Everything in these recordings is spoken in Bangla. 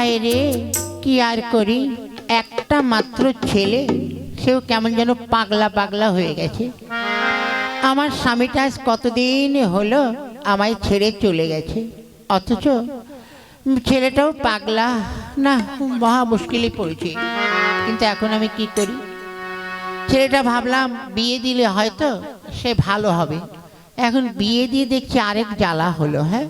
হায় রে, কি আর করি, একটা মাত্র ছেলে, সেও কেমন যেন পাগলা পাগলা হয়ে গেছে। আমার স্বামীটা আজ কতদিন হলো আমায় ছেড়ে চলে গেছে, অথচ ছেলেটাও পাগলা। না, মহা মুশকিলে পড়েছি। কিন্তু এখন আমি কি করি? ছেলেটা ভাবলাম বিয়ে দিলে হয়তো সে ভালো হবে, এখন বিয়ে দিয়ে দেখছি আরেক জ্বালা হলো। হ্যাঁ,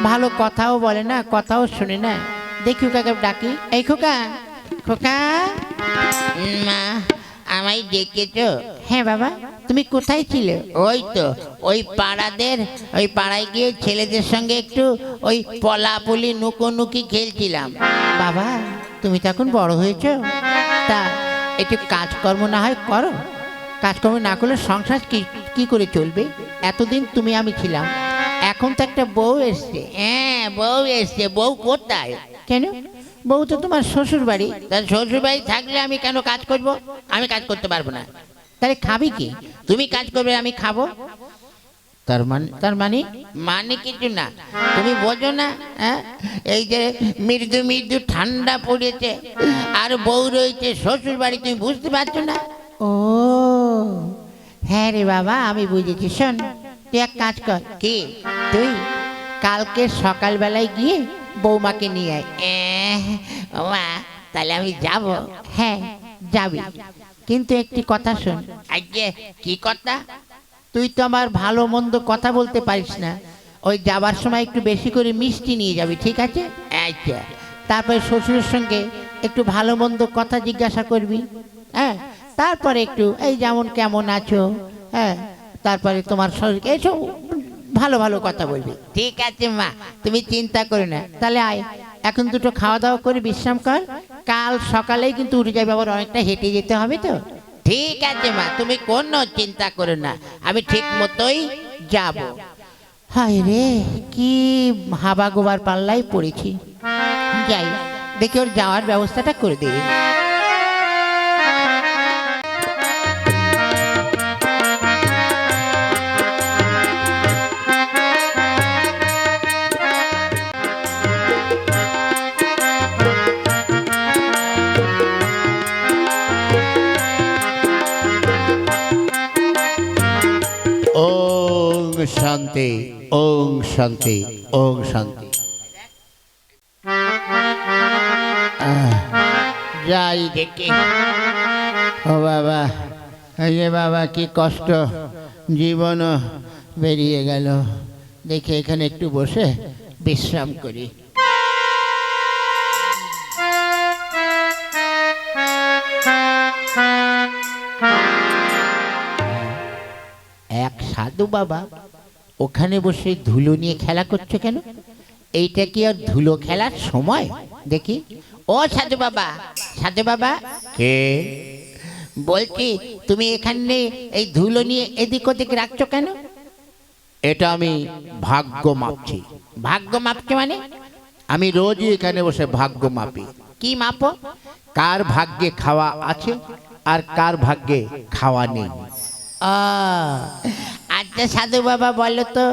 ভালো কথাও বলে না, কথাও শুনে না। দেখি ওকে ডাকি, এই খোকা, খোকা। মা, আমায় ডেকেছো? হ্যাঁ বাবা, তুমি কোথায় ছিলে? ওই তো ওই পাড়ায় গিয়ে ছেলেদের সঙ্গে একটু ওই পলাপুলি নুকোনুকি খেলছিলাম। বাবা, তুমি তো এখন বড় হয়েছো, তা একটু কাজকর্ম না হয় করো। কাজকর্ম না করলে সংসার কি করে চলবে? এতদিন তুমি আমি ছিলাম, এখন তো একটা বউ এসছে। হ্যাঁ, বউ এসছে। বউ কোথায়? কেন? বউ তো তোমার শ্বশুর বাড়ি। তার শ্বশুর বাড়ি থাকলে আমি কেন কাজ করব? আমি কাজ করতে পারবো না। তাহলে খাবি কি? তুমি কাজ করবে, আমি খাবো। তার মানে কিছু না, তুমি বোঝো না? হ্যাঁ, এই যে মৃদু মৃদু ঠান্ডা পড়েছে আর বউ রয়েছে শ্বশুর বাড়ি, তুমি বুঝতে পারছো না? ও হ্যাঁ রে বাবা, আমি বুঝেছি। শোন, তুই এক কাজ কর। কি? তুই কালকে সকালবেলায় গিয়ে বৌমাকে নিয়ে আয়। মা, তাহলে আমি যাব? হ্যাঁ, যাবি, কিন্তু একটি কথা শোন। আজকে কি কথা? তুই তো আমার ভালো মন্দ কথা বলতে পারিস না। ওই যাবার সময় একটু বেশি করে মিষ্টি নিয়ে যাবি, ঠিক আছে? আচ্ছা। তারপরে শ্বশুরের সঙ্গে একটু ভালো মন্দ কথা জিজ্ঞাসা করবি। হ্যাঁ, তারপরে একটু এই যেমন কেমন আছো, হ্যাঁ, তারপরে তোমার শরীর, এসব ভালো ভালো কথা বলবি। ঠিক আছে মা, তুমি চিন্তা করো না। তাহলে আয়, এখন দুটো খাওয়া দাওয়া করে বিশ্রাম কর। কাল সকালেই কিন্তু উঠে যাবে, আবার অনেকটা হেঁটে যেতে হবে তো। ঠিক আছে মা, তুমি কোনো চিন্তা করো না, আমি ঠিক মতোই যাব। হায় রে, কি হাবা গোবার পাল্লাই পড়েছি। যাই, দেখি ওর যাওয়ার ব্যবস্থাটা করে দিই। ওং শান্তি, ওং শান্তি, ওং শান্তি। যাই দেখি। ও বাবা, এই যে বাবা, কি কষ্ট, জীবনও বেরিয়ে গেল। দেখি এখানে একটু বসে বিশ্রাম করি। এক সাধু বাবা ওখানে বসে ধুলো নিয়ে খেলা করছে কেন? এইটা কি আর ধুলো খেলার সময়? দেখি। ও সাধু বাবা, সাধু বাবা। কে? বলছি, তুমি এখানে এই ধুলো নিয়ে এদিক ওদিক রাখছো কেন? এটা আমি ভাগ্য মাপছি। ভাগ্য মাপছো মানে? আমি রোজই এখানে বসে ভাগ্য মাপি। কি মাপো? কার ভাগ্যে খাওয়া আছে আর কার ভাগ্যে খাওয়া নেই। আচ্ছা সাধু বাবা, বলো তো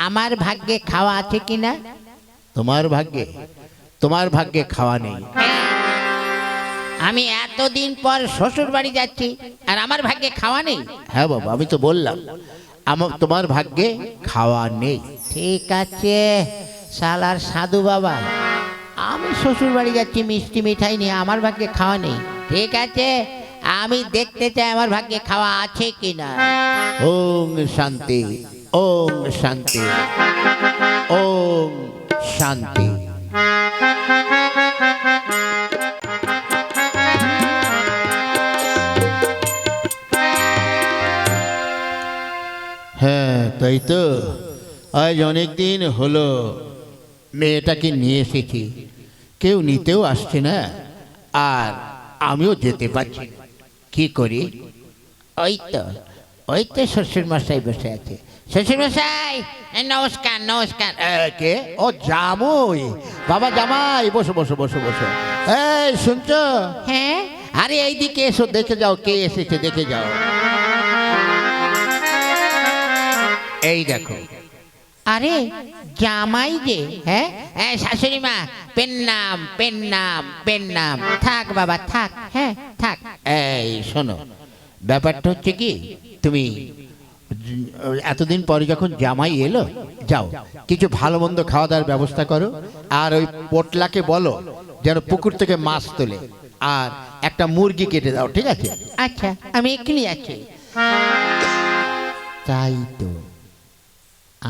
আমার ভাগ্যে খাওয়া আছে কিনা? তোমার ভাগ্যে খাওয়া নেই। আমি এতদিন পর শ্বশুর বাড়ি যাচ্ছি আর আমার ভাগ্যে খাওয়া নেই? হ্যাঁ বাবা, আমি তো বললাম তোমার ভাগ্যে খাওয়া নেই। ঠিক আছে শালার সাধু বাবা, আমি শ্বশুর বাড়ি যাচ্ছি মিষ্টি মিঠাই নিয়ে, আমার ভাগ্যে খাওয়া নেই। ঠিক আছে, আমি দেখতে চাই আমার ভাগ্যে খাওয়া আছে কিনা। ওং শান্তি, ওং শান্তি, ওং শান্তি। হ্যাঁ, তাই তো, আজ অনেক দিন হলো মেয়েটাকে নিয়ে এসেছি, কেউ নিতেও আসছে না, আর আমিও যেতে পারছি না। কি করি? ওই তো শ্বশুর মশাই বসে আছে। শ্বশুর মশাই নমস্কার। নমস্কার। কে? ও জামাই, বাবা জামাই, বসো বসো বসো বসো। এই শুনছো? হ্যাঁ। আরে এইদিকে এসো, দেখে যাও কে এসেছে, দেখে যাও। এই দেখো। আরে জামাই যে। হ্যাঁ, শাশুড়ি মা, পেন নাম পেন নাম পেন নাম। থাক বাবা থাক, হ্যাঁ থাক। এই শোনো, ব্যাপারটা হচ্ছে কি, তুমি এতদিন পরে যখন জামাই এলো, যাও কিছু ভালো মন্দ খাওয়া দাওয়ার ব্যবস্থা করো, আর ওই পোটলাকে বলো যেন পুকুর থেকে মাছ তোলে, আর একটা মুরগি কেটে দাও, ঠিক আছে? আচ্ছা, আমি এক্ষুনি আছি। তাই তো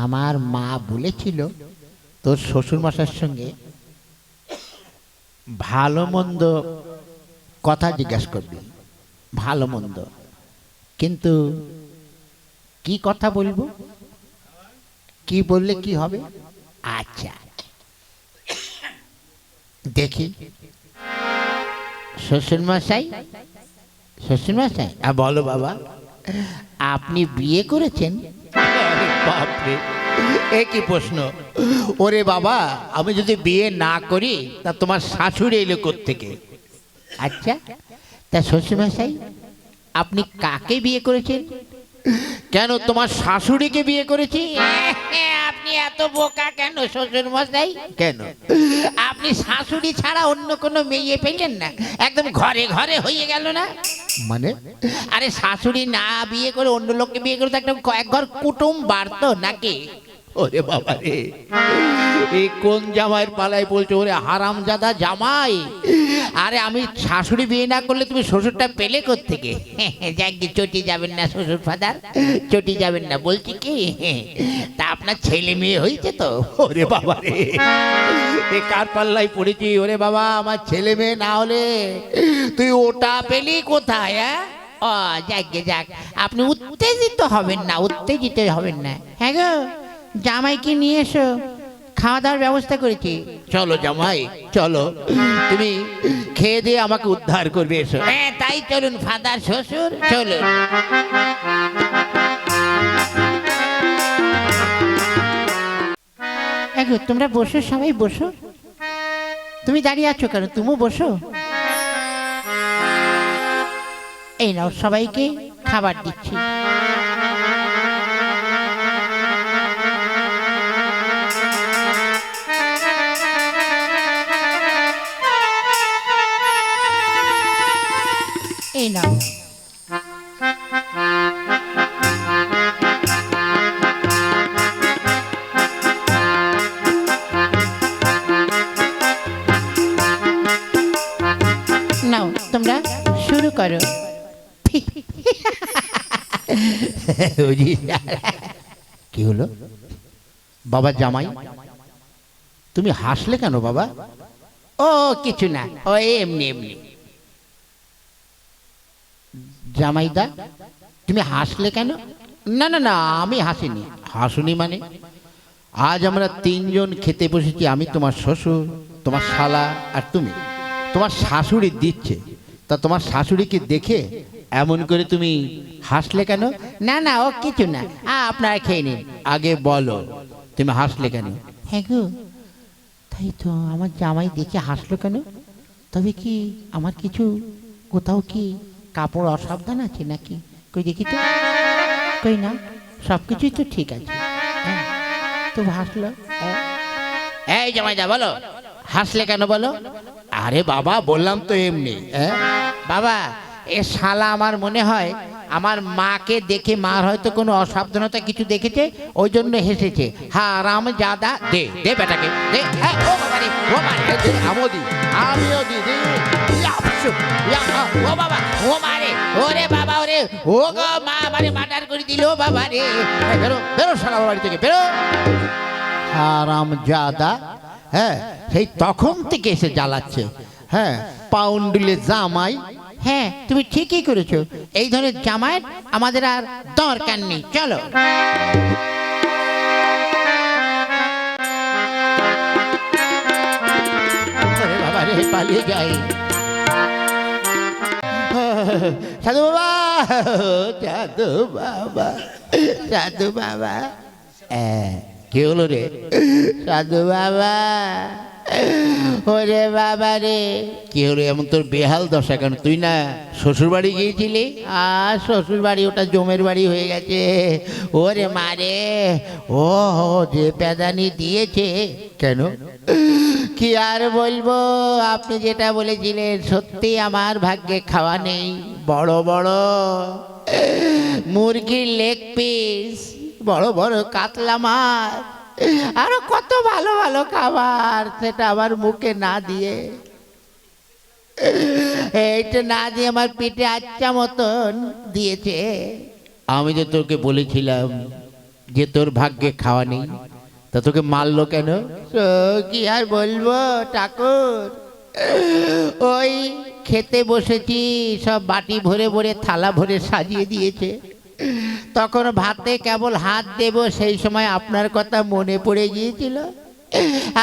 আমার মা বলেছিল তোর শ্বশুরমশাইয়ের সঙ্গে ভালো মন্দ কথা জিজ্ঞাসা করবি, ভালো মন্দ। কিন্তু কি কথা বলবো, কি বললে কি হবে? আচ্ছা দেখি। শ্বশুরমশাই, শ্বশুরমশাই, বলো বাবা, আপনি বিয়ে করেছেন? বাপরে, এ কি প্রশ্ন! ওরে বাবা, আমি যদি বিয়ে না করি তা তোমার শাশুড়ি এলো কোত্থেকে? আচ্ছা, তা শ্বশুরমশাই আপনি কাকে বিয়ে করেছেন? কেন, তোমার শাশুড়িকে বিয়ে করেছি। আপনি এত বোকা কেন শ্বশুরমশাই? কেন, আপনি শাশুড়ি ছাড়া অন্য কোনো মেয়ে পেলেন না? একদম ঘরে ঘরে হয়ে গেল না? মানে? আরে শাশুড়ি না বিয়ে করে অন্য লোককে বিয়ে করে তো একটা এক ঘর কুটুম বাড়তো নাকি? ওরে বাবা রে, এই কোন জামাইয়ের পালাই বলছো? ওরে হারামজাদা জামাই! আরে আমি শাশুড়ি বিয়ে না করলে তুমি শ্বশুরটা পেলে কোত্থেকে? যাক, চটি যাবেন না শ্বশুর ফাদার, চটি যাবেন না। বলছি কি, তা আপনার ছেলে মেয়ে হয়েছে তো? ওরে বাবা রে, এ কার পাল্লাই পড়েছি? ওরে বাবা, আমার ছেলে মেয়ে না হলে তুই ওটা পেলি কোথায়? হ্যাঁ, ও যাক গে যাক, আপনি উত্তেজিত হবেন না, উত্তেজিত হবেন না। হ্যাঁ গো, জামাইকে নিয়ে এসো, খাওয়া দাওয়ার ব্যবস্থা করেছি। চলো জামাই চলো, তুমি খেয়ে দিয়ে আমাকে উদ্ধার করবে, এসো। হ্যাঁ তাই চলুন ফাদার শ্বশুর, চলুন। এগো তোমরা বসো, সবাই বসো। তুমি দাঁড়িয়ে আছো কেন? তুমিও বসো। এই নাও, সবাইকে খাবার দিচ্ছি। এই নাও। নাও তোমরা শুরু করো। কি হলো বাবা জামাই, তুমি হাসলে কেন বাবা? ও কিছু না, ও এমনি এমনি। জামাইদা, তুমি হাসলে কেন? না না না, আমি হাসিনি। হাসুনি মানে? আজ আমরা তিনজন খেতে বসেছি, আমি, তোমার শ্বশুর, তোমার শালা আর তুমি। তোমার শাশুড়ি দিচ্ছে, তা তোমার শাশুড়িকে দেখে এমন করে তুমি হাসলে কেন? না না, ও কিছু না, আপনারা খেয়ে নিন। আগে বলো তুমি হাসলে কেন? হ্যাঁ গো, তাই তো, আমার জামাই দেখে হাসলো কেন? তবে কি আমার কিছু কোথাও কি কাপড় অসাবধান আছে নাকি? কই দেখি তো। কই না, সব কিছুই তো ঠিক আছে। হ্যাঁ, তো হাসলো। এই জামাইদা বলো, হাসলে কেন বলো? আরে বাবা, বললাম তো এমনি। বাবা, এ শালা আমার মনে হয় আমার মাকে দেখে মার হয়তো কোনো অসাবধানতা কিছু দেখেছে, ওই জন্য হেসেছে। হারাম জাদা, দে দে বেটাকে দে। ও বাবা রে, ও বাবা রে, আমিও দি দে। ও বাবা, ও মারে, ওরে বাবা, ওরে ও গো, মা আমারে মার্ডার করে দিল বাবা রে। বেরো বেরো শালা বাড়ি থেকে, বেরো হারাম জাদা। হ্যাঁ, সেই তখন থেকে এসে জ্বালাচ্ছে। হ্যাঁ, পাউন্ডুলে জামাই। হ্যাঁ, তুমি ঠিকই করেছো, এই ধরনের জামাই আমাদের আর দরকার নেই। চলো। বাবা রে, পালিয়ে যাই। সাধু বাবা, সাধু বাবা, সাধু বাবা। কি হলো রে? সাধু বাবা, ওরে বাবা রে, কি হলো এমন তোর বেহাল দশা কেন? তুই না শ্বশুর বাড়ি গিয়েছিলি? আর শ্বশুর বাড়ি ওটা জমের বাড়ি হয়ে গেছে। ওরে মারে, ও যে প্যাদানি দিয়েছে। কেন? কি আর বলবো, আপনি যেটা বলেছিলেন সত্যি আমার ভাগ্যে খাওয়া নেই। বড় বড় মুরগির লেগ পিস, বড় বড় কাতলা মাছ, আরো কত ভালো ভালো খাবার, সেটা আমার মুখে না দিয়ে, এইটা না দিয়ে আমার পিঠে আচ্ছা মতন দিয়েছে। আমি যে তোকে বলেছিলাম যে তোর ভাগ্যে খাওয়া নেই, তা তোকে মারলো কেন? তো কি আর বলবো ঠাকুর, ওই খেতে বসেছি, সব বাটি ভরে ভরে থালা ভরে সাজিয়ে দিয়েছে। তখন ভাতে কেবল হাত দেব, সেই সময় আপনার কথা মনে পড়ে গিয়েছিল।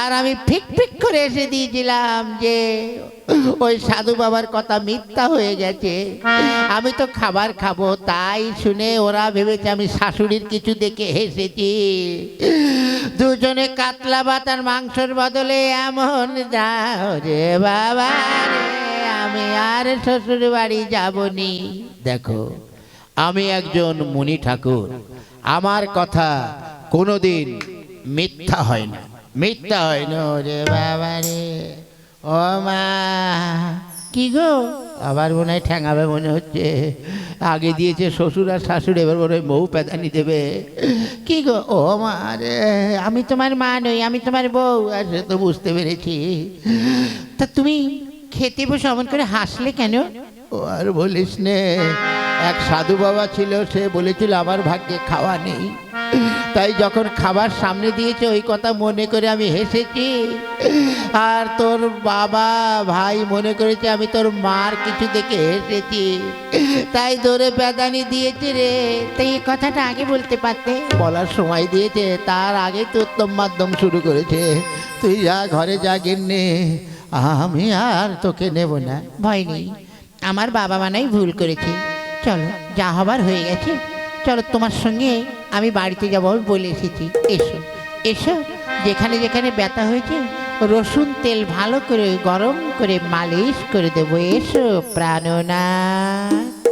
আর আমি ফিক ফিক করে এসে দিয়েছিলাম যে ওই সাধু বাবার কথা মিথ্যা হয়ে গেছে, আমি তো খাবার খাবো। তাই শুনে ওরা ভেবেছে আমি শাশুড়ির কিছু দেখে হেসেছি। দুজনে কাতলা ভাত আর মাংসর বদলে এমন দাও রে বাবা রে, আমি আর শ্বশুর বাড়ি যাবনি। দেখো, আমি একজন মুনি ঠাকুর, আমার কথা কোনোদিন মিথ্যা হয় না, মিথ্যা হয় না। ওরে বাবা রে, ও মা, কি গো, আবার মনে হয় ঠ্যাঙাবে মনে হচ্ছে। আগে দিয়েছে শ্বশুর আর শাশুড়ি, এবার মনে হয় বউ প্যাদানি দেবে। কি গো, ও মা রে, আমি তোমার মা নই, আমি তোমার বউ। আর সে তো বুঝতে পেরেছি। তা তুমি খেতে বসে অমন করে হাসলে কেন? ও আর বলিস নে, এক সাধু বাবা ছিল, সে বলেছিল আমার ভাগ্যে খাওয়া নেই। তাই যখন খাবার সামনে দিয়েছে ওই কথা মনে করে আমি হেসেছি। আর তোর বাবা ভাই মনে করেছে আমি তোর মার কিছু দেখে হেসেছি, তাই ধরে প্যাদানি দিয়েছে রে। তাই এই কথাটা আগে বলতে পারতে। বলার সময় দিয়েছে, তার আগে তো উত্তম মাধ্যম শুরু করেছে। তুই যা, ঘরে যা গিন্নি, আমি আর তোকে নেব না। ভয় নেই, আমার বাবা মানাই ভুল করেছে। চলো, যা হবার হয়ে গেছে, চলো তোমার সঙ্গে আমি বাড়িতে যাবো, আমি বলে এসেছি। এসো এসো, যেখানে যেখানে ব্যথা হয়েছে রসুন তেল ভালো করে গরম করে মালিশ করে দেবো। এসো প্রাণনাথ।